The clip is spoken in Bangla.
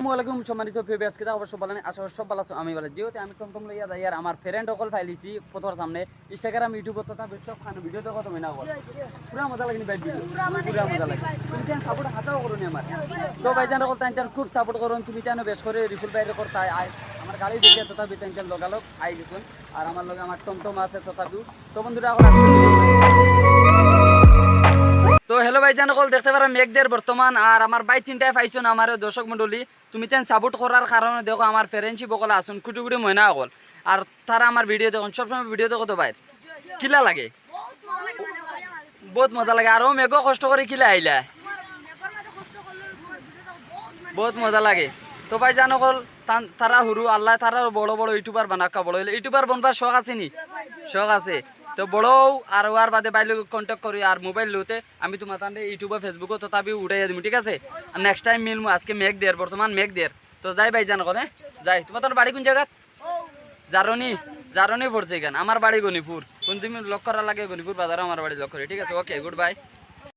আসসালামু আলাইকুম সম্মানিত প্রিয় আজকে অবশ্য বলেন আশা করি সব ভালো আছো আমি ভালো যেহেতু আমি টমটম লইয়া যাই আর আমার ফ্রেন্ড অকল ফাইলিছি ফটোর সামনে ইনস্টাগ্রাম ইউটিউব তথা সব খানো ভিডিও তো কত মহিনা হল পুরা মজা লাগে ভাই ভিডিও পুরা মজা লাগে তুমি তেন সাপোর্ট হাতাও করুন আমার তো ভাইজান অকল তাই খুব সাপোর্ট করুন তুমি তেন বেশ করে রিফুল বাইরে করতাই আমার গাড়ি দেখে তথাপি তেন লগালগ আই গেছুন আর আমার লগে আমার টমটম আছে তথাপিও তো বন্ধুরা এখন তো হ্যালো ভাইজান কল দেখতে পারা মেঘদের বর্তমান আর আমার বাই তিনটায় পাইছো না আমার দর্শক মন্ডলী তুমি তেন সাপোর্ট করার কারণে দেখো আমার ফ্রেন্ডশিপ বকলে আসুন কুটি কুটি ময়না অকল আর তারা আমার ভিডিও দেখুন সবসময় ভিডিও দেখো তো বাইর কিলা লাগে বহুত মজা লাগে আরও মেঘও কষ্ট করে কিলা আইলা বহুত মজা লাগে তো ভাইজান অকল তারা হুরু আল্লাহ তারা বড় বড় ইউটিউবার বানাকা বড় হইলে ইউটিউবার বনবার শখ আছে নি শখ আছে তো বড়ও আর ওয়ার বাদে বাইরে কন্ট্যাক্ট করি আর মোবাইল লুতে আমি তোমার তাহলে ইউটিউবে ফেসবুকে তথাপি উঠাই দিবি ঠিক আছে আর নেক্সট টাইম মিলমু আজকে মেঘ দের বর্তমান মেঘ দের তো যাই ভাই জানো কোনে যাই তোমার তোর বাড়ি কোন জায়গা জারনি পড়ছে এখানে আমার বাড়ি গণিপুর কোন তুমি লক্ষ্য করা লাগে গণিপুর বাজারে আমার বাড়ি লক্ষ্য ঠিক আছে ওকে গুড বাই।